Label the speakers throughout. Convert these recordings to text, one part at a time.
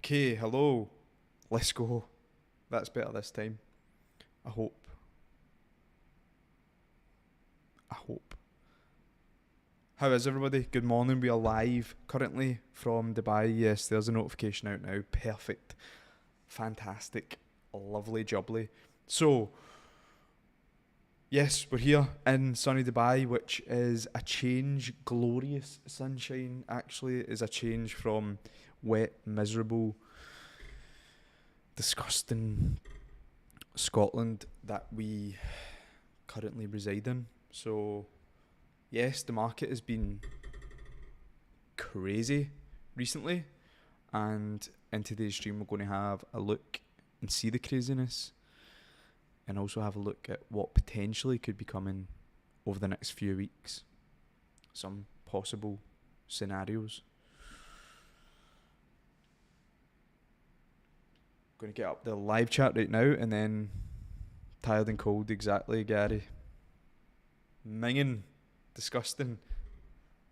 Speaker 1: Okay, hello. Let's go. That's better this time. I hope. I hope. How is everybody? Good morning. We are live currently from Dubai. Yes, there's a notification out now. Perfect. Fantastic. Lovely jubbly. So, yes, we're here in sunny Dubai, which is a change. Glorious sunshine, actually, is a change from wet, miserable, disgusting Scotland that we currently reside in. So, yes, the market has been crazy recently, and in today's stream, we're going to have a look and see the craziness, and also have a look at what potentially could be coming over the next few weeks. Some possible scenarios. Going to get up the live chat right now, and then tired and cold, exactly, Gary. Minging, disgusting.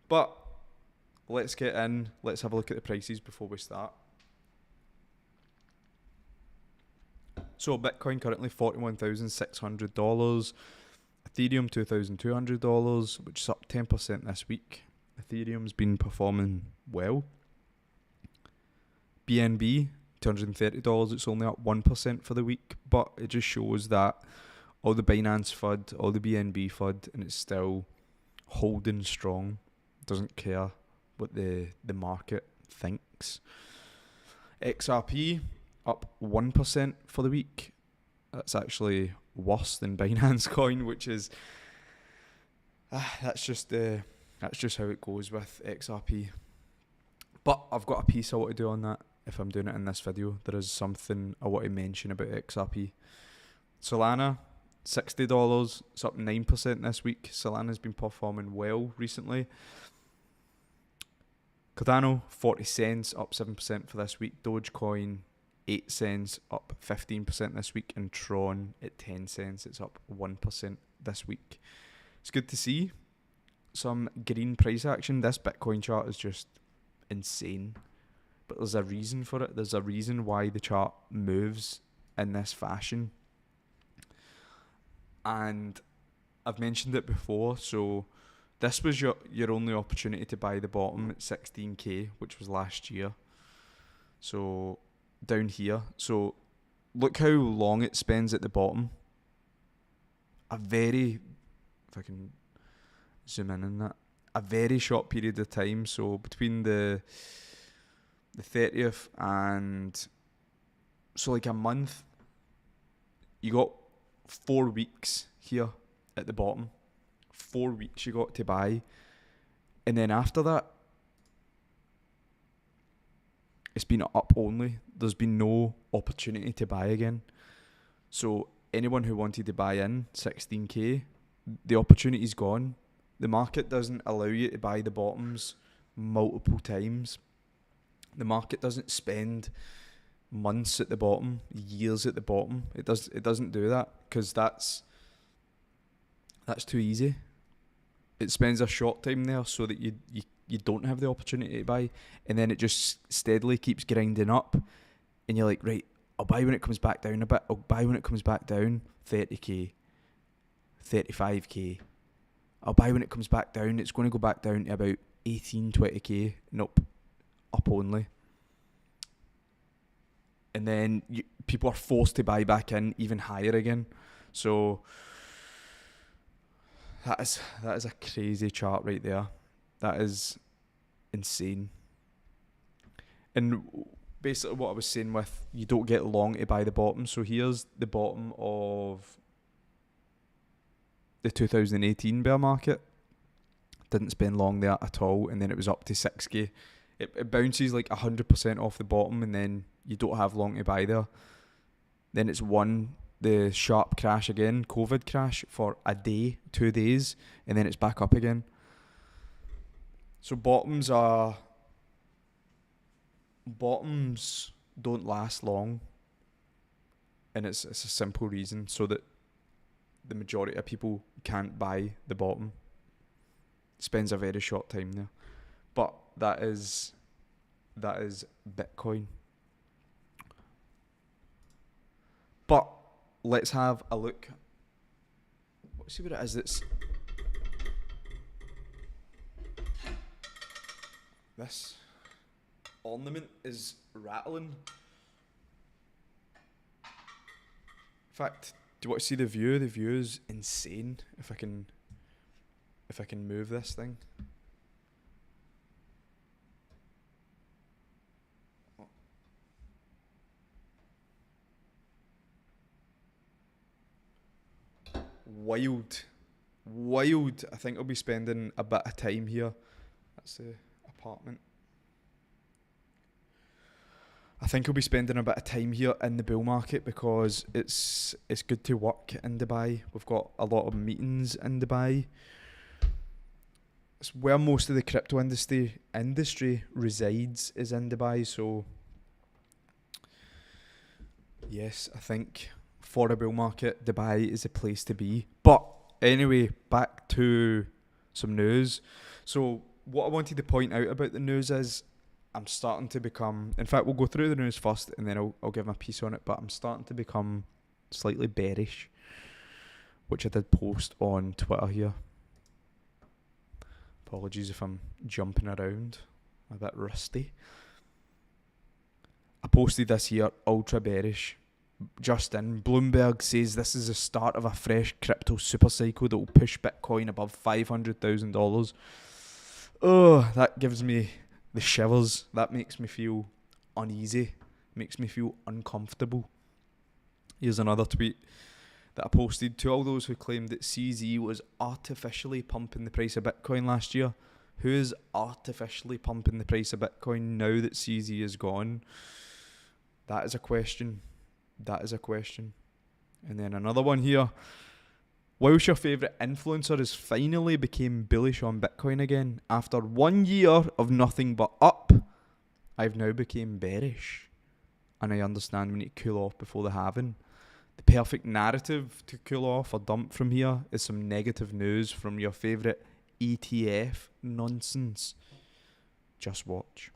Speaker 1: But let's get in. Let's have a look at the prices before we start. So Bitcoin currently $41,600. Ethereum $2,200, which is up 10% this week. Ethereum's been performing well. BNB $230. It's only up 1% for the week, but it just shows that all the Binance FUD, all the BNB FUD, and it's still holding strong. Doesn't care what the market thinks. XRP up 1% for the week. That's actually worse than Binance Coin, which is that's just how it goes with XRP. But I've got a piece I want to do on that. If I'm doing it in this video, there is something I want to mention about XRP. Solana, $60. It's up 9% this week. Solana's been performing well recently. Cardano, 40 cents, up 7% for this week. Dogecoin, 8 cents, up 15% this week. And Tron at 10 cents, it's up 1% this week. It's good to see some green price action. This Bitcoin chart is just insane. But there's a reason for it. There's a reason why the chart moves in this fashion. And I've mentioned it before, so this was your only opportunity to buy the bottom at 16k, which was last year. So down here. So look how long it spends at the bottom. If I can zoom in on that, a very short period of time. So between the 30th and so like a month, you got 4 weeks here at the bottom. 4 weeks you got to buy, and then after that it's been up only. There's been no opportunity to buy again. So anyone who wanted to buy in 16k, the opportunity's gone. The market doesn't allow you to buy the bottoms multiple times. The market doesn't spend months at the bottom, years at the bottom. It doesn't do that, because that's too easy. It spends a short time there so that you don't have the opportunity to buy, and then it just steadily keeps grinding up, and you're like, right, I'll buy when it comes back down a bit. I'll buy when it comes back down 30k, 35k. I'll buy when it comes back down. It's going to go back down to about 18, 20k. Nope. Up only. And then people are forced to buy back in even higher again. So that is a crazy chart right there. That is insane. And basically what I was saying with, you don't get long to buy the bottom. So here's the bottom of the 2018 bear market. Didn't spend long there at all, and then it was up to 6k. It bounces like 100% off the bottom, and then you don't have long to buy there. Then it's the sharp crash again, COVID crash, for a day, 2 days, and then it's back up again. So bottoms don't last long, and it's a simple reason, so that the majority of people can't buy the bottom. Spends a very short time there. But that is Bitcoin. But let's have a look. Let's see what it is. This ornament is rattling. In fact, do you want to see the view? The view is insane. If I can move this thing. Wild. I think I'll be spending a bit of time here. That's the apartment. I think I'll be spending a bit of time here in the bull market because it's good to work in Dubai. We've got a lot of meetings in Dubai. It's where most of the crypto industry resides, is in Dubai. So yes, I think for a bull market, Dubai is a place to be. But anyway, back to some news. So what I wanted to point out about the news is I'm starting to become... In fact, we'll go through the news first and then I'll give my piece on it. But I'm starting to become slightly bearish, which I did post on Twitter here. Apologies if I'm jumping around. I'm a bit rusty. I posted this here, ultra bearish. Just in, Bloomberg says this is the start of a fresh crypto super cycle that will push Bitcoin above $500,000. Oh, that gives me the shivers. That makes me feel uneasy, makes me feel uncomfortable. Here's another tweet that I posted to all those who claimed that CZ was artificially pumping the price of Bitcoin last year. Who is artificially pumping the price of Bitcoin now that CZ is gone? That is a question. And then another one here. Whilst your favourite influencer has finally became bullish on Bitcoin again, after 1 year of nothing but up, I've now became bearish. And I understand we need to cool off before the halving. The perfect narrative to cool off or dump from here is some negative news from your favourite ETF nonsense. Just watch.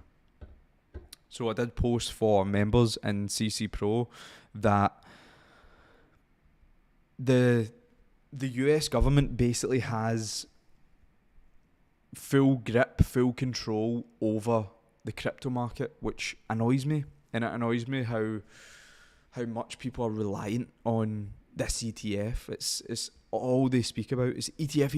Speaker 1: So I did post for members in CC Pro that the US government basically has full grip, full control over the crypto market, which annoys me. And it annoys me how much people are reliant on this ETF. It's all they speak about is ETF.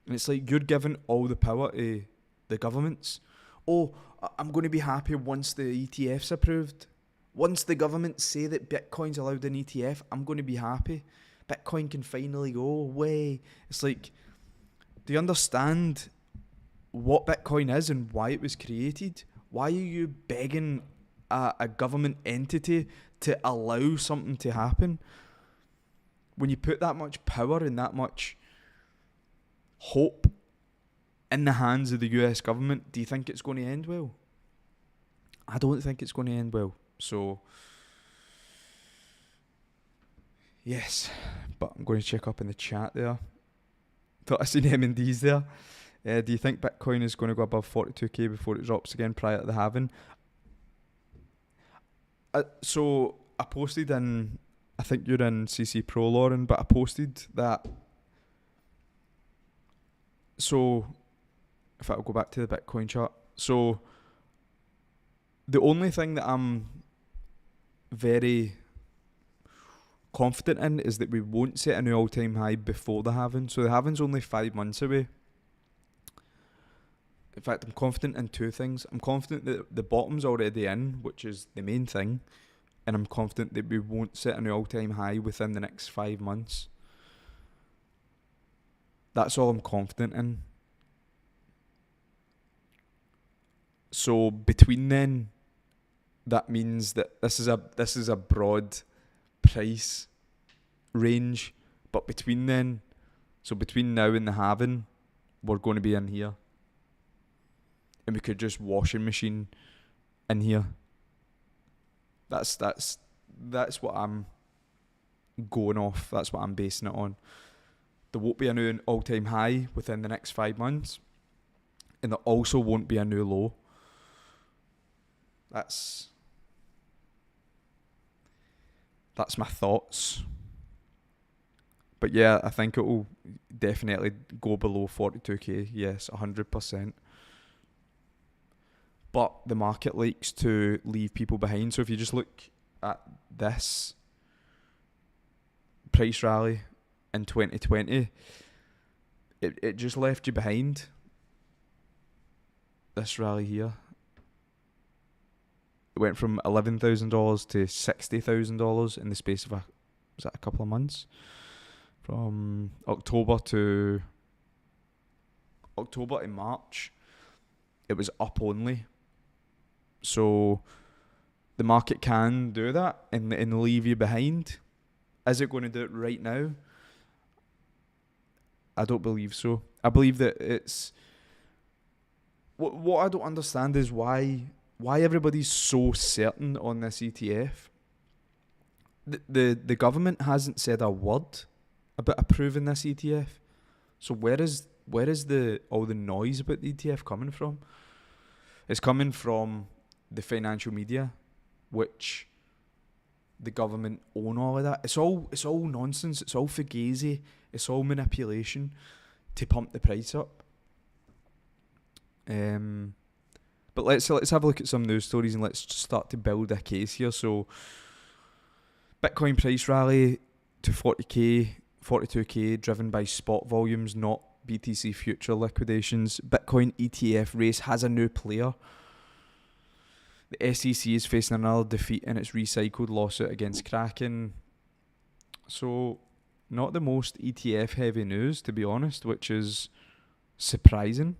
Speaker 1: And it's like you're giving all the power to the governments. Oh, I'm going to be happy once the ETF's approved. Once the government say that Bitcoin's allowed an ETF, I'm going to be happy. Bitcoin can finally go away. It's like, do you understand what Bitcoin is and why it was created? Why are you begging a government entity to allow something to happen? When you put that much power and that much hope in the hands of the US government, do you think it's going to end well? I don't think it's going to end well. So, yes, but I'm going to check up in the chat there. Thought I seen M&Ds there. Do you think Bitcoin is going to go above 42k before it drops again prior to the halving? So I posted in, I think you're in CC Pro, Lauren, but I posted that. So, if I'll go back to the Bitcoin chart. So, the only thing that I'm very confident in is that we won't set a new all-time high before the halving. So the halving's only 5 months away. In fact, I'm confident in two things. I'm confident that the bottom's already in, which is the main thing. And I'm confident that we won't set a new all-time high within the next 5 months. That's all I'm confident in. So between then, that means that this is a broad price range, but between then, so between now and the halving, we're going to be in here, and we could just washing machine in here. That's what I'm going off. That's what I'm basing it on. There won't be a new all-time high within the next 5 months, and there also won't be a new low. That's my thoughts. But yeah, I think it will definitely go below 42k. Yes, 100%. But the market likes to leave people behind. So if you just look at this price rally in 2020, it just left you behind. This rally here. It went from $11,000 to $60,000 in the space of a couple of months? From October to March, it was up only. So the market can do that and leave you behind. Is it going to do it right now? I don't believe so. I believe that it's... What I don't understand is why everybody's so certain on this ETF. The government hasn't said a word about approving this ETF. So where is all the noise about the ETF coming from? It's coming from the financial media, which the government own all of that. It's all nonsense. It's all fugazi. It's all manipulation to pump the price up. But let's have a look at some news stories and let's start to build a case here. So Bitcoin price rally to 40k, 42k, driven by spot volumes, not BTC future liquidations. Bitcoin ETF race has a new player. The SEC is facing another defeat in its recycled lawsuit against Kraken. So, not the most ETF heavy news, to be honest, which is surprising.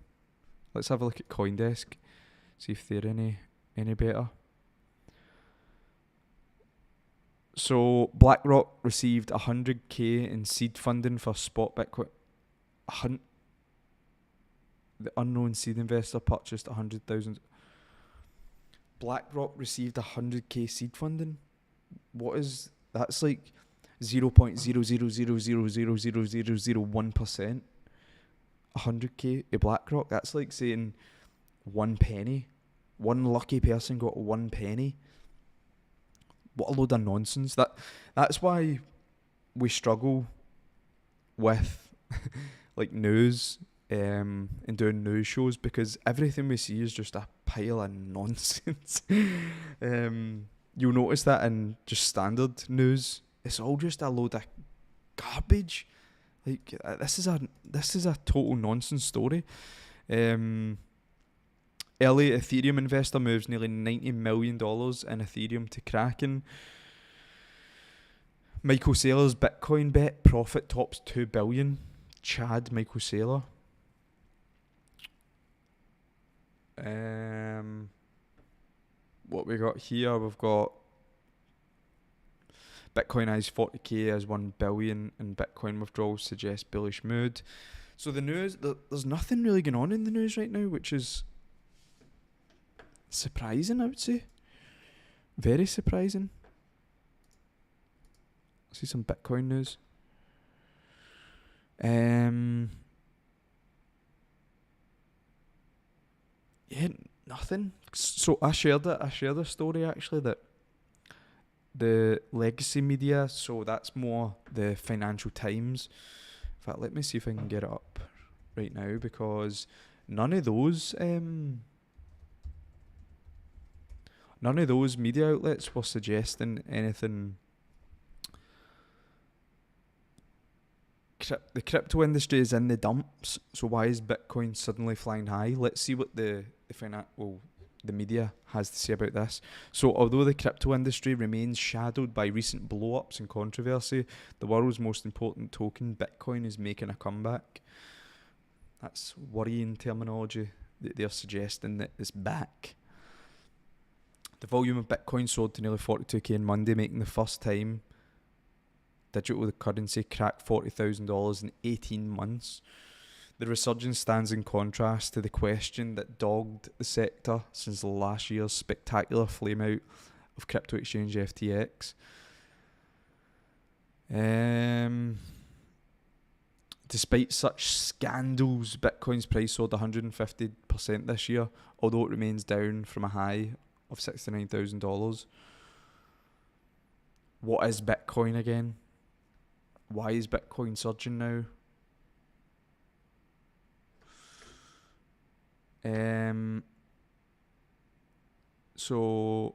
Speaker 1: Let's have a look at CoinDesk, see if they're any better. So, BlackRock received 100k in seed funding for spot Bitcoin. The unknown seed investor purchased 100,000. BlackRock received 100k seed funding. What is... That's like 0.000000001%. 100k to BlackRock. That's like saying 1 penny. One lucky person got 1 penny. What a load of nonsense. That's why we struggle with like news and doing news shows, because everything we see is just a pile of nonsense. You'll notice that in just standard news, it's all just a load of garbage. Like this is a total nonsense story. Early Ethereum investor moves nearly $90 million in Ethereum to Kraken. Michael Saylor's Bitcoin bet profit tops $2 billion. Chad Michael Saylor. What we got here? We've got Bitcoin eyes 40k as 1 billion, and Bitcoin withdrawals suggest bullish mood. So the news, there's nothing really going on in the news right now, which is surprising, I would say. Very surprising. See some Bitcoin news. Yeah, nothing. So I shared a story actually that the legacy media, so that's more the Financial Times. In fact, let me see if I can get it up right now, because none of those media outlets were suggesting anything. The crypto industry is in the dumps, so why is Bitcoin suddenly flying high? Let's see what the media has to say about this. So, although the crypto industry remains shadowed by recent blow-ups and controversy, the world's most important token, Bitcoin, is making a comeback. That's worrying terminology that they're suggesting that it's back. The volume of Bitcoin sold to nearly 42k on Monday, making the first time digital currency cracked $40,000 in 18 months. The resurgence stands in contrast to the question that dogged the sector since last year's spectacular flameout of crypto exchange FTX. Despite such scandals, Bitcoin's price soared 150% this year, although it remains down from a high of $69,000. what is Bitcoin again? Why is Bitcoin surging now? So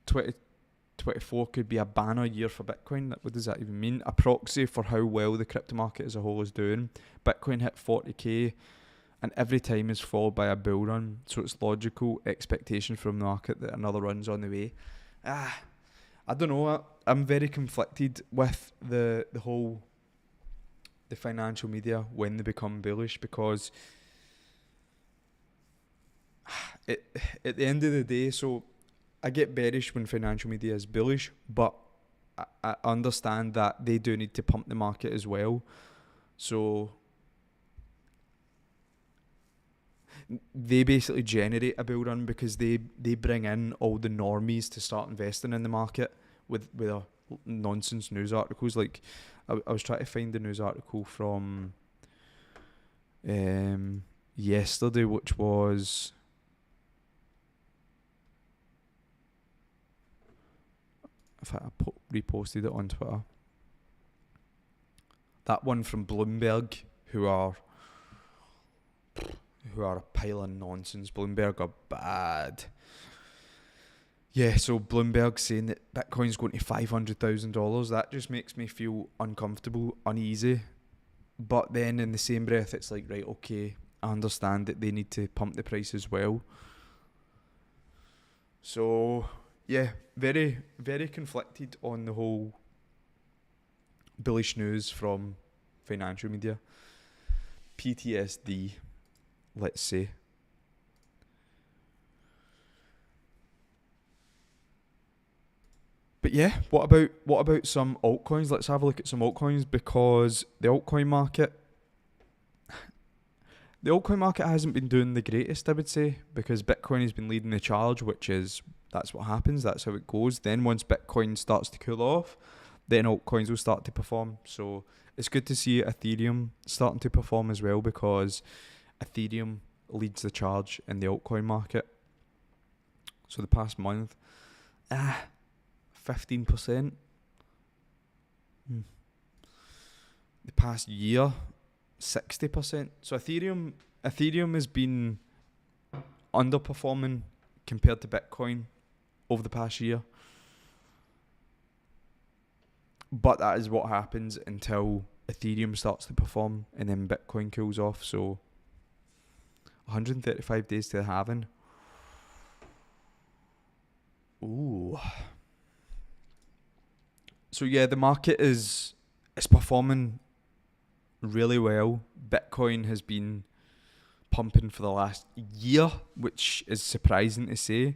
Speaker 1: 2024 could be a banner year for Bitcoin. What does that even mean? A proxy for how well the crypto market as a whole is doing. Bitcoin hit 40k, and every time is followed by a bull run. So it's logical expectation from the market that another run's on the way. I don't know. I'm very conflicted with the financial media when they become bullish, because at the end of the day, so I get bearish when financial media is bullish, but I understand that they do need to pump the market as well. So they basically generate a bull run because they bring in all the normies to start investing in the market with a nonsense news articles. Like I was trying to find the news article from yesterday, which was in fact I reposted it on Twitter. That one from Bloomberg, who are a pile of nonsense. Bloomberg are bad. Yeah, so Bloomberg saying that Bitcoin's going to $500,000. That just makes me feel uncomfortable, uneasy. But then in the same breath, it's like, right, okay, I understand that they need to pump the price as well. So yeah, very, very conflicted on the whole bullish news from financial media. PTSD, let's say. But yeah, what about some altcoins? Let's have a look at some altcoins, because the altcoin market hasn't been doing the greatest, I would say, because Bitcoin has been leading the charge, that's what happens, that's how it goes. Then once Bitcoin starts to cool off, then altcoins will start to perform. So it's good to see Ethereum starting to perform as well, because Ethereum leads the charge in the altcoin market. So the past month, 15%. The past year, 60%. So Ethereum has been underperforming compared to Bitcoin over the past year. But that is what happens until Ethereum starts to perform and then Bitcoin cools off. So 135 days to the halving. Ooh. So yeah, the market is performing really well. Bitcoin has been pumping for the last year, which is surprising to say,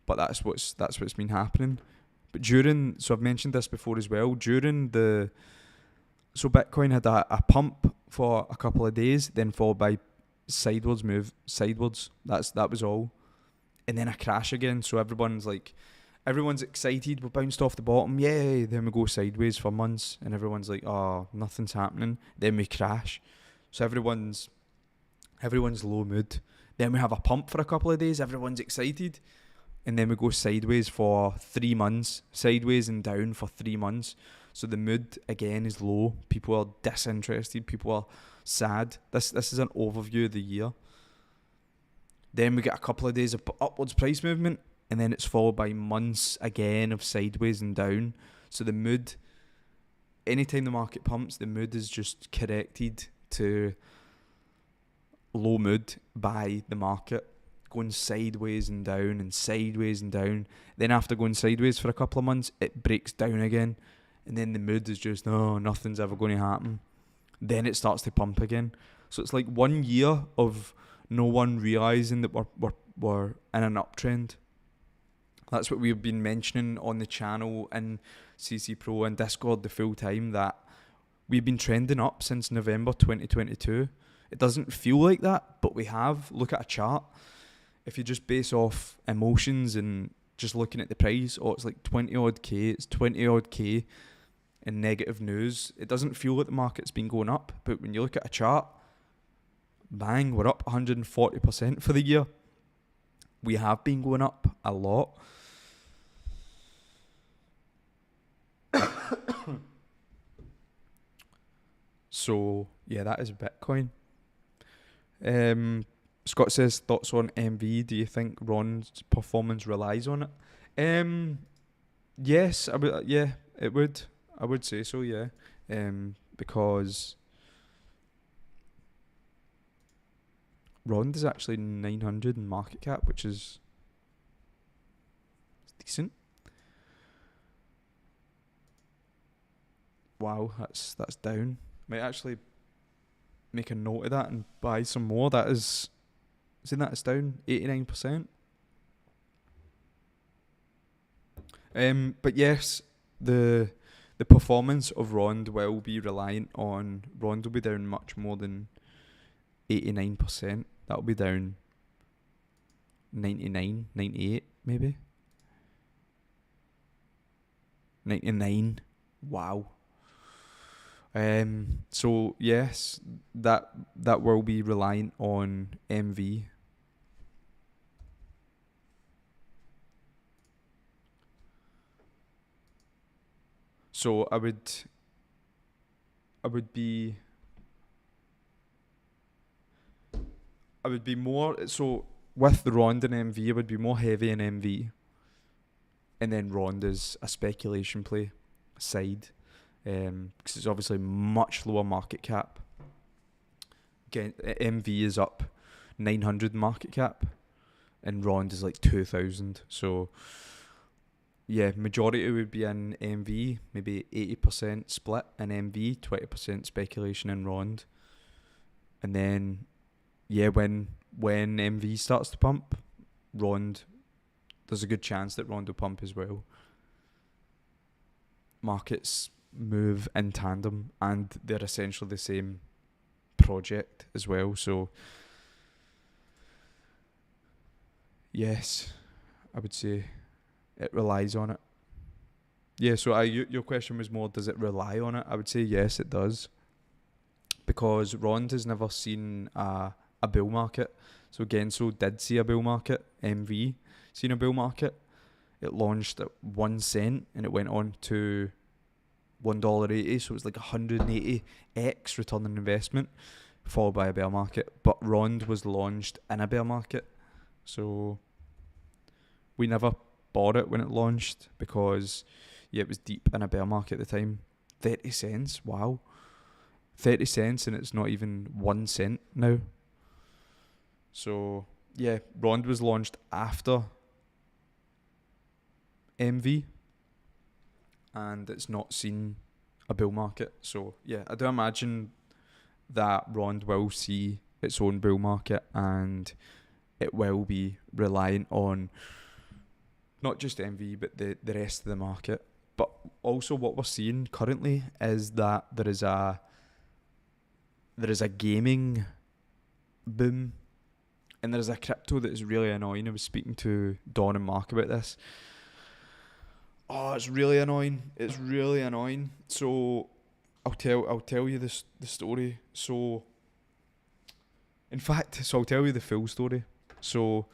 Speaker 1: but that's what's been happening. But so I've mentioned this before as well, so Bitcoin had a pump for a couple of days, then followed by move sidewards. That was all. And then a crash again. So everyone's excited, we bounced off the bottom, yay, then we go sideways for months, and everyone's like, oh, nothing's happening. Then we crash. So everyone's low mood. Then we have a pump for a couple of days, everyone's excited, and then we go sideways for 3 months, sideways and down for 3 months. So the mood again is low. People are disinterested, people are sad. This is an overview of the year. Then we get a couple of days of upwards price movement, and then it's followed by months again of sideways and down. So the mood, anytime the market pumps, the mood is just corrected to low mood by the market, going sideways and down and sideways and down. Then after going sideways for a couple of months, it breaks down again, and then the mood is just, no, nothing's ever going to happen. Then it starts to pump again. So it's like 1 year of no one realising that we're in an uptrend. That's what we've been mentioning on the channel in CC Pro and Discord the full time, that we've been trending up since November 2022. It doesn't feel like that, but we have. Look at a chart. If you just base off emotions and just looking at the price, it's like 20 odd K, it's 20 odd K in negative news. It doesn't feel like the market's been going up, but when you look at a chart, bang, we're up 140% for the year. We have been going up a lot. So yeah, that is Bitcoin. Scott says, thoughts on MV. Do you think Ron's performance relies on it? Yes, I would. Yeah, it would. I would say so. Yeah, because Rond is actually 900 in market cap, which is decent. Wow, that's down. Might actually make a note of that and buy some more. That is, isn't that it's down 89%? But yes, the performance of Rond will be reliant on Rond will be down much more than 89%. That'll be down 99, 98 maybe. 99. Wow. So yes, that will be reliant on MV. So I would be more, so with the Rond and MV, I would be more heavy in MV, and then Rond is a speculation play side, because it's obviously much lower market cap. Again, MV is up 900 market cap, and Rond is like 2,000. So yeah, majority would be in MV, maybe 80% split in MV, 20% speculation in Rond, and then yeah, when MV starts to pump, Rond, there's a good chance that Rond will pump as well. Markets move in tandem, and they're essentially the same project as well. So yes, I would say it relies on it. Yeah, so your question was more, does it rely on it? I would say yes, it does, because Rond has never seen a bull market. So Genso did see a bull market. MV seen a bull market. It launched at 1 cent and it went on to $1.80. So it was like 180x return on investment, followed by a bear market. But Rond was launched in a bear market. So we never bought it when it launched because yeah, it was deep in a bear market at the time. 30 cents, wow. 30 cents and it's not even 1 cent now. So yeah, Rond was launched after MV and it's not seen a bull market. So yeah, I do imagine that Rond will see its own bull market and it will be reliant on not just MV but the rest of the market. But also what we're seeing currently is that there is a gaming boom and there's a crypto that is really annoying. I was speaking to Don and Mark about this. Oh, it's really annoying. It's really annoying. So I'll tell you the story. So in fact, I'll tell you the full story. So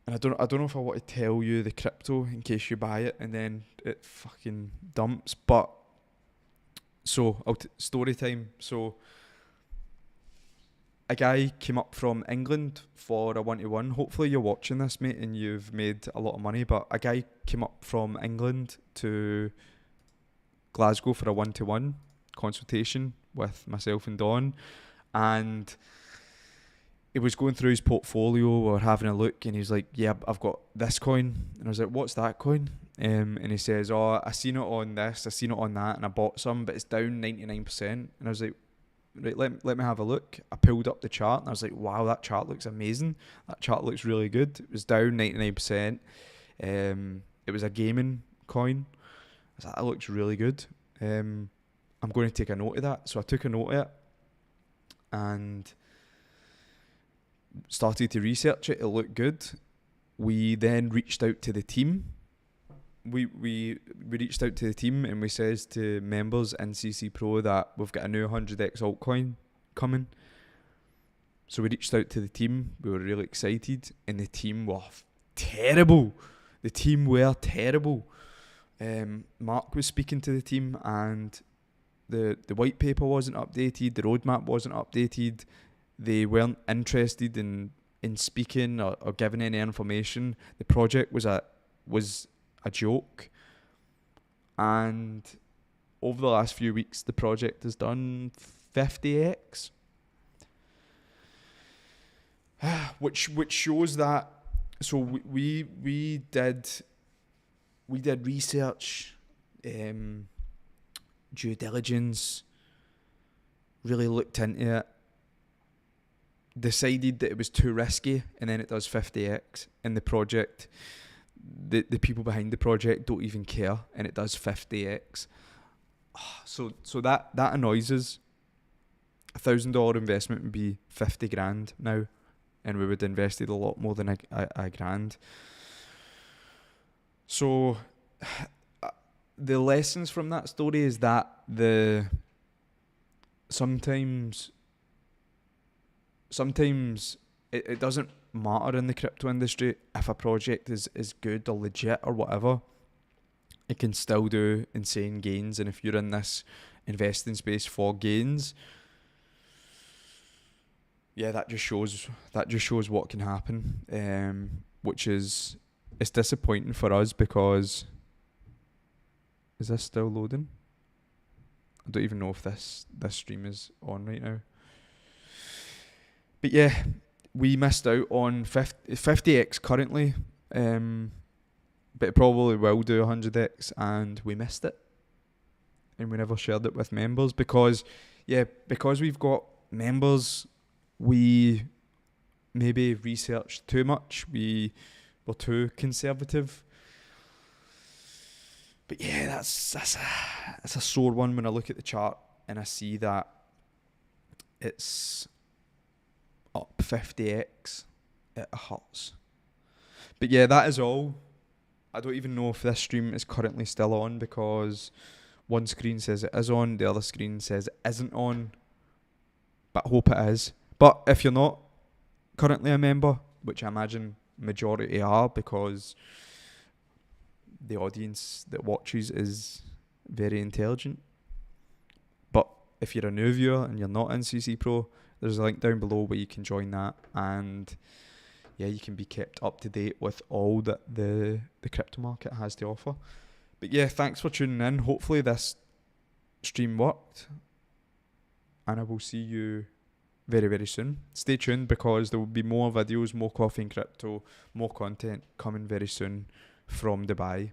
Speaker 1: and I don't know if I want to tell you the crypto in case you buy it and then it fucking dumps. But so story time. So a guy came up from England for a 1-to-1. Hopefully you're watching this, mate, and you've made a lot of money. But a guy came up from England to Glasgow for a 1-to-1 consultation with myself and Don. And he was going through his portfolio or having a look, and he's like, yeah, I've got this coin. And I was like, what's that coin? And he says, oh, I seen it on this, I seen it on that, and I bought some, but it's down 99%. And I was like, right, let me have a look. I pulled up the chart and I was like, wow, that chart looks amazing. That chart looks really good. It was down 99%. It was a gaming coin. I was like, that looks really good. I'm going to take a note of that. So I took a note of it and started to research it. It looked good. We then reached out to the team. We reached out to the team and we says to members in CC Pro that we've got a new 100x altcoin coming. So we reached out to the team. We were really excited and the team were terrible. The team were terrible. Mark was speaking to the team and the white paper wasn't updated, the roadmap wasn't updated. They weren't interested in speaking or giving any information. The project was a joke, and over the last few weeks, the project has done 50x, which shows that. So we did research, due diligence, really looked into it, decided that it was too risky, and then it does 50x, and the project, the people behind the project don't even care, and it does 50x. So that annoys us. $1,000 investment would be 50 grand now, and we would have invested a lot more than a grand. So the lessons from that story is that sometimes it doesn't matter in the crypto industry if a project is good or legit or whatever. It can still do insane gains, and if you're in this investing space for gains, yeah, that just shows what can happen, which is, it's disappointing for us because, is this still loading? I don't even know if this stream is on right now. But yeah, we missed out on 50x currently, but it probably will do 100x, and we missed it, and we never shared it with members because we've got members, we maybe researched too much, we were too conservative. But yeah, that's a sore one when I look at the chart and I see that it's up 50x. It hurts. But yeah, that is all. I don't even know if this stream is currently still on because one screen says it is on, the other screen says it isn't on. But I hope it is. But if you're not currently a member, which I imagine majority are because the audience that watches is very intelligent. But if you're a new viewer and you're not in CC Pro, there's a link down below where you can join that, and yeah, you can be kept up to date with all that the crypto market has to offer. But yeah, thanks for tuning in. Hopefully this stream worked, and I will see you very, very soon. Stay tuned because there will be more videos, more coffee and crypto, more content coming very soon from Dubai,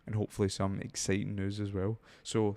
Speaker 1: and hopefully some exciting news as well. So